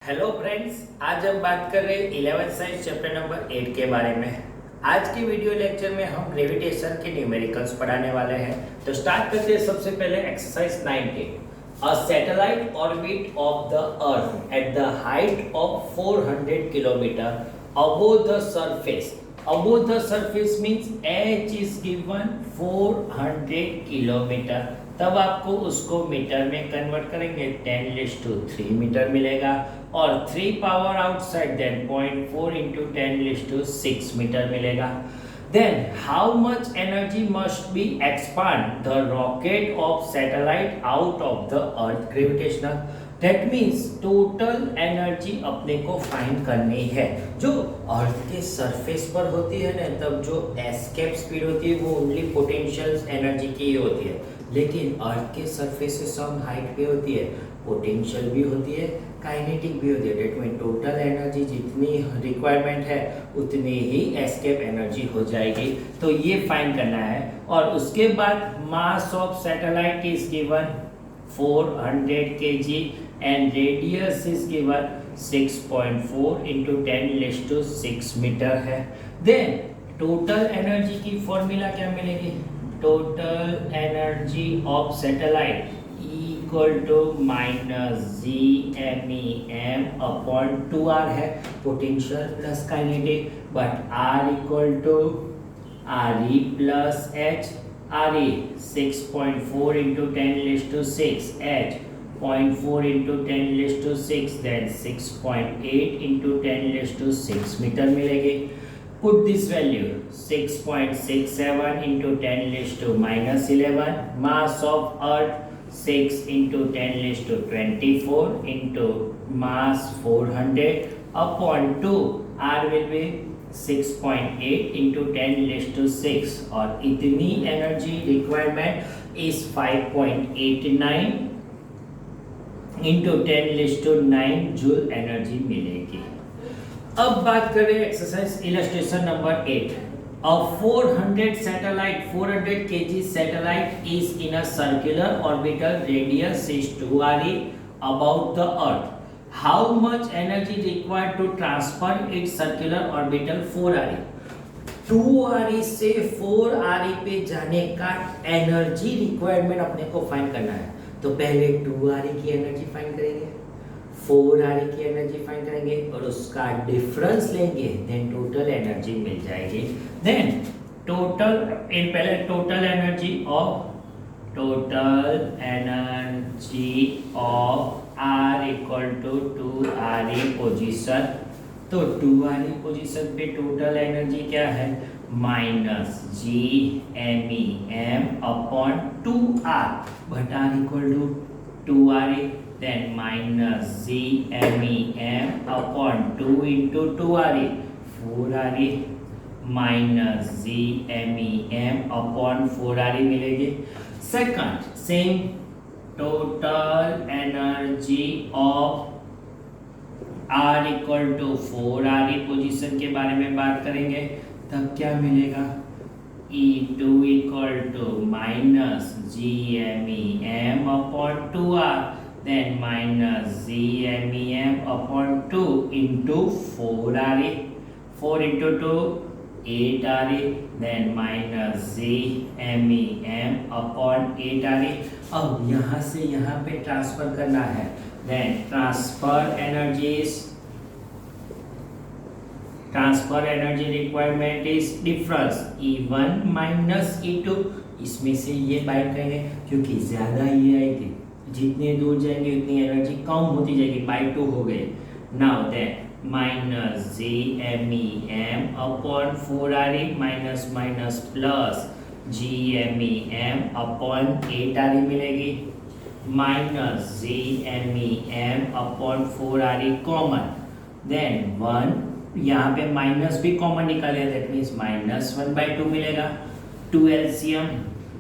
Hello friends, आज हम बात कर रहे हैं 11th साइंस चैप्टर नंबर 8 के बारे में। आज के वीडियो लेक्चर में हम ग्रेविटेशन के न्यूमेरिकल्स पढ़ाने वाले हैं। तो स्टार्ट करते हैं सबसे पहले exercise 19। A satellite orbit of the earth at the height of 400 kilometre above the surface. Above the surface means h is given 400 kilometre. तब आपको उसको मीटर में कन्वर्ट करेंगे 10⁻³ मीटर मिलेगा और 3 power outside then 0.4 into 10⁻6 metre मिलेगा। Then how much energy must be expand the rocket of satellite out of the earth gravitational? That means total energy अपने को फाइंड करनी है। जो अर्थ के सरफेस पर होती है ना, तब जो एस्केप स्पीड होती है वो ओनली पोटेंशियल एनर्जी की होती है, लेकिन अर्थ के सरफेस से सम हाइट पे होती है, पोटेंशियल भी होती है, काइनेटिक भी होती है। डेट मीन टोटल एनर्जी जितनी रिक्वायरमेंट है उतनी ही एस्केप एनर्जी हो जाएगी। तो ये फाइंड करना है। और उसके बाद mass of satellite is given 400 kg and radius is given 6.4 into 10⁻6 metre है। Then टोटल एनर्जी की फॉर्मूला क्या मिलेगी? Total energy of satellite equal to -gmem upon 2r है, potential plus kinetic, but r equal to re plus h। re 6.4 into 10⁻6, h 0.4 into 10⁻6, then 6.8 into 10⁻6 metre मिलेगी। Put this value 6.67 into 10⁻⁻11, mass of earth 6 into 10⁻24 into mass 400 upon 2, r will be 6.8 into 10⁻6 और इतनी energy requirement is 5.89 into 10⁻9 joule energy मिलेगी। अब बात करें exercise illustration number 8। A 400 kg satellite is in a circular orbital, radius is 2re about the earth. How much energy required to transfer its circular orbital 4re? 2re से 4re पे जाने का energy requirement अपने को find करना है। तो पहले 2re की एनर्जी फाइंड करेंगे, 4re की एनर्जी फाइंड करेंगे और उसका डिफरेंस लेंगे, देन टोटल एनर्जी मिल जाएगी। देन पहले total energy of r equal to 2re position. तो 2re पोजीशन पे टोटल एनर्जी क्या है? -gmem upon 2r, but r equal to 2re, then -gmem upon 2 into 2re 4re -gmem upon 4re मिलेगी। Second same total energy of r equal to 4re position के बारे में बात करेंगे, तब क्या मिलेगा? E2 equal to -gmem upon 2r, then -gmem upon 2 into 4re, 4 into 2 8re, then -gmem upon 8re। अब यहाँ से यहाँ पे ट्रांसफर करना है, then transfer energy requirement is difference E1 minus E2। इसमें से ये बाइंड करेंगे क्योंकि ज़्यादा ये आएगी, जितने दूर जाएंगे उतनी एनर्जी कम होती जाएगी, बाई 2 हो गए। Now then -gmem upon 4re minus minus plus gmem upon 8re मिलेगी, -gmem upon 4re common, then 1 यहाँ पे माइनस भी कॉमन निकाले, दैट मीन्स -1/2 मिलेगा, 2 LCM,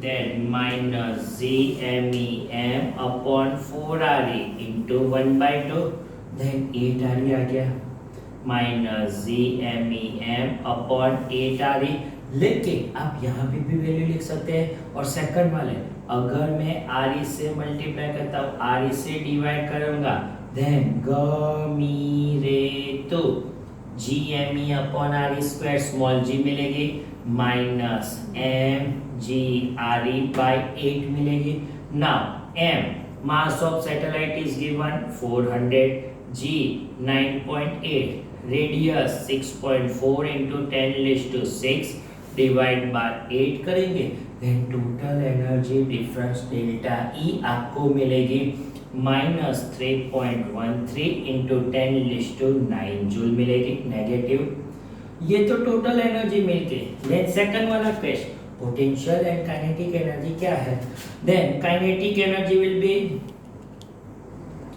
then -gmem upon 4re into 1/2, then 8re आ गया, -gmem upon 8re। लेकिन आप यहाँ पे भी वैल्यू लिख सकते हैं। और सेकंड वाले, अगर मैं re से मल्टीप्लाई करता हूँ, re से डिवाइड करूँगा देन गमीरेतु GME upon RE square small g मिलेगी माइनस MGRE बाई 8 मिलेगी. Now M mass of satellite is given 400, G 9.8, radius 6.4 into 10⁶ divide by 8 करेंगे. Then total energy difference delta E आपको मिलेगी माइनस 3.13 into 10⁹ जूल मिलेगी negative. ये तो total energy मिलके. Then second वाला question potential and kinetic energy क्या है. Then kinetic energy will be,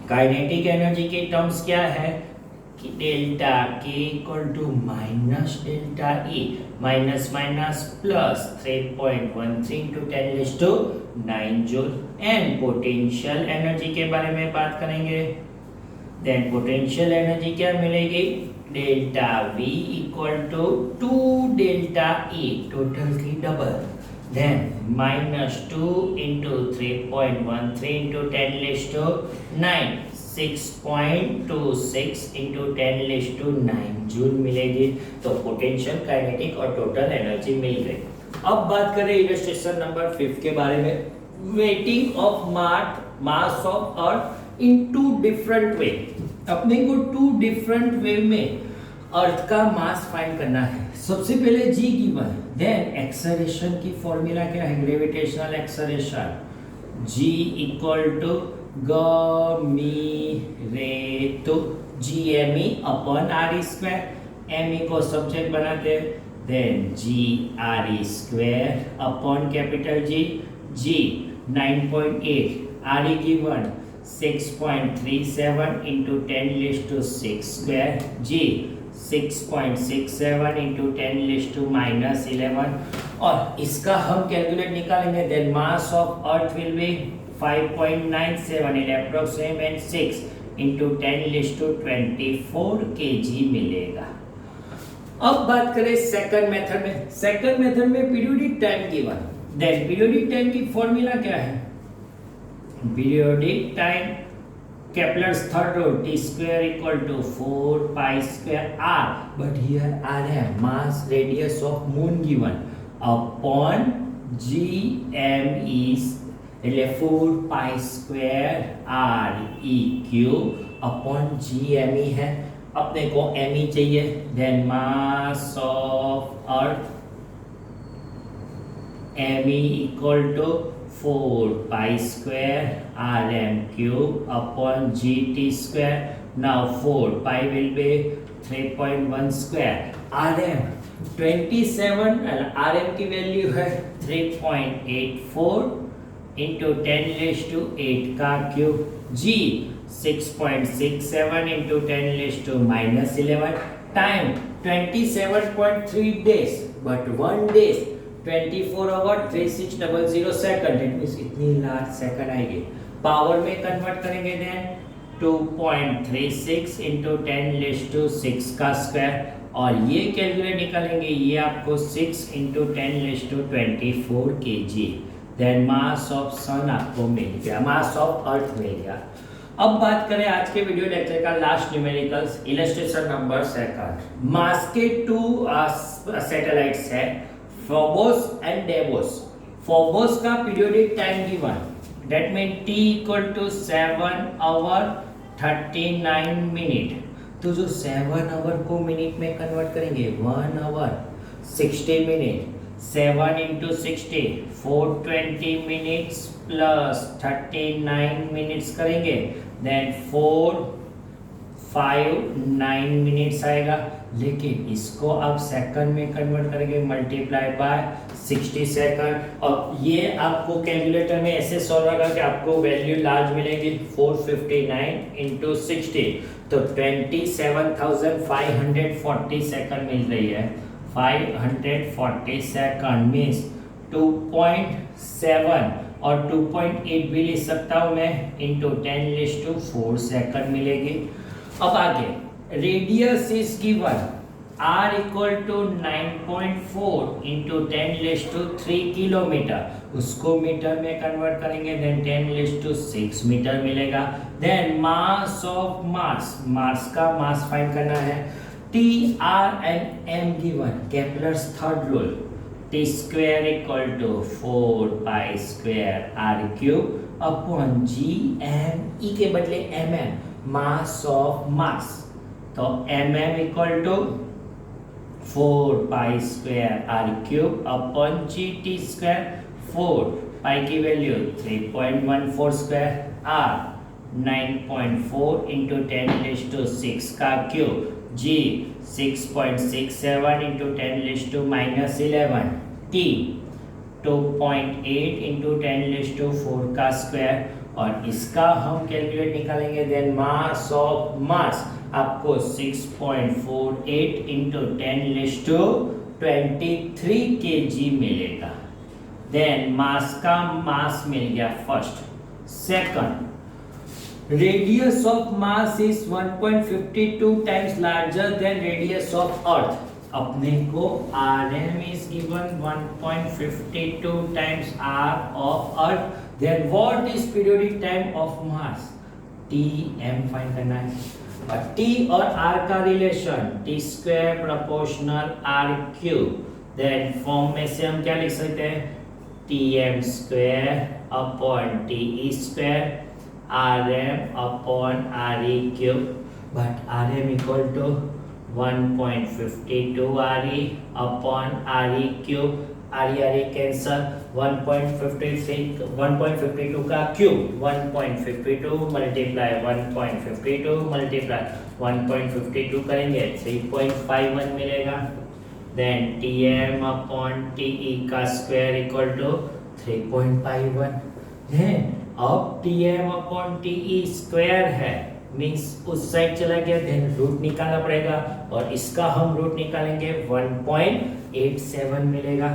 kinetic energy के टर्म्स क्या है कि delta K equal to minus delta E, minus minus plus 3.13 into 10⁹ joule. And potential energy के बारे में बात करेंगे. देन पोटेंशियल एनर्जी क्या मिलेगी delta V equal to 2 delta E total की double. Then minus 2 into 3.13 into 10⁹ 6.26 into 10⁹ joule मिलेगी. तो पोटेंशियल काइनेटिक और टोटल एनर्जी मिल गई. अब बात करें इलस्ट्रेशन नंबर 5 के बारे में. Waiting of mass of earth in 2 different way. अपने को 2 डिफरेंट वे में अर्थ का मास फाइंड करना है. सबसे पहले G गिवन. देन एक्सेलरेशन की फॉर्मूला क्या है gravitational acceleration G equal to गमीरेतु GME upon RE square. ME को सब्जेक्ट बनाते हैं. Then GRE square upon capital G 9.8, RE given 6.37 into 10⁶ square, G 6.67 into 10⁻⁻11. और इसका हम कैलकुलेट निकालेंगे. Then mass of earth will be 5.97 in approximate and 6 into 10⁻24 kg मिलेगा. अब बात करें सेकंड मेथड में. सेकंड मेथड में periodic time given. Then periodic time की फॉर्मूला क्या है periodic time Kepler's third rule T square equal to 4 pi square R, but here RM mass radius of moon given upon GM is 4 pi square R E cube upon GME है. अपने को ME चाहिए. Then mass of earth ME equal to 4 pi square RM cube upon GT square. Now 4 pi will be 3.1 square. RM 27 RM की value है 3.84 into 10⁸ का cube. G 6.67 into 10⁻11. टाइम 27.3 days, but 1 day 24 hour 3600 second. It means इतनी large second आएगी. Power में convert करेंगे. Then 2.36 into 10⁶ का square. और ये कैलकुलेट निकालेंगे. ये आपको 6 into 10⁻24 kg. Then mass of sun आपको मिल गया, मास ऑफ अर्थ मिल गया. अब बात करें आज के वीडियो लेक्चर का last numericals illustration number 2. Mass के 2 सैटेलाइट्स है फोबोस एंड डेबोस. फोबोस का periodic time given that mean T equal to 7 hour 39 minute. तो जो 7 आवर को मिनट में कन्वर्ट करेंगे 1 hour 60 minute. 7 into 60 420 minutes plus 39 minutes करेंगे. देन 459 मिनट्स आएगा. लेकिन इसको आप सेकंड में कन्वर्ट करेंगे मल्टीप्लाई बाय 60 सेकंड. और ये आपको कैलकुलेटर में ऐसे सॉल्व होगा कि आपको वैल्यू लार्ज मिलेगी 459 into 60. तो 27,540 सेकंड मिल रही है. 540 सेकंड मीन्स 2.7 और 2.8 भी ले सकता हूँ मैं इंटू 10⁻4 सेकंड मिलेगी. अब आगे radius is given R equal to 9.4 into 10⁻³ kilometre, उसको मीटर में कन्वर्ट करेंगे, देन 10⁻6 मीटर मिलेगा। देन मास ऑफ मास का मास फाइंड करना है। T, R and M given, Kepler's third rule, T square equal to 4 pi square R cube upon G M, E के बदले mm, mass of mass, तो mm equal to 4 pi square R cube upon G T square, 4 pi की value 3.14 square, R 9.4 into 10⁻6 का cube, G 6.67 into 10⁻⁻11, T 2.8 into 10⁻4 का square, और इसका हम calculate निकालेंगे। देन मास ऑफ मास आपको 6.48 इंटू 10⁻23 kg मिलेगा। देन मास का मास मिल गया first. Second, radius of mass is 1.52 times larger than radius of earth. अपने को Rm is given 1.52 times R of Earth. Then what is periodic time of Mars? Tm find करना है। और T और R का relation T square proportional R cube. Then form में से हम क्या लिख सकते हैं? Tm square upon Te square Rm upon Re cube, but Rm equal to 1.52 Re upon Re cube, Re cancel, 1.52 का क्यूब 1.52 मल्टीप्लाई 1.52 मल्टीप्लाई 1.52 करेंगे 3.51 मिलेगा। देन Tm अपॉन Te का स्क्वायर इक्वल टू 3.51। देन अब Tm अपॉन Te स्क्वायर है, means उस side चला गया, देन रूट निकालना पड़ेगा, और इसका हम रूट निकालेंगे 1.87 मिलेगा।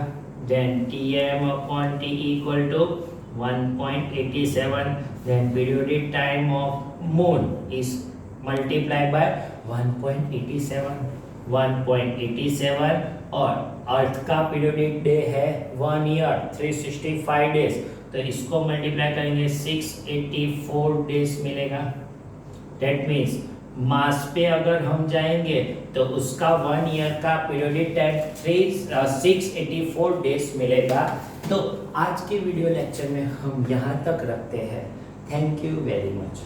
देन Tm अपॉन Te equal to 1.87, then periodic time of moon is multiply by 1.87, और अर्थ का पीरियोडिक डे है 1 ईयर 365 डेज, तो इसको मल्टीप्लाई करेंगे 684 डेज मिलेगा। That means मास पे अगर हम जाएंगे तो उसका 1 ईयर का पीरियोडिक टाइम 684 डेज मिलेगा। तो आज के वीडियो लेक्चर में हम यहाँ तक रखते हैं। Thank you very much.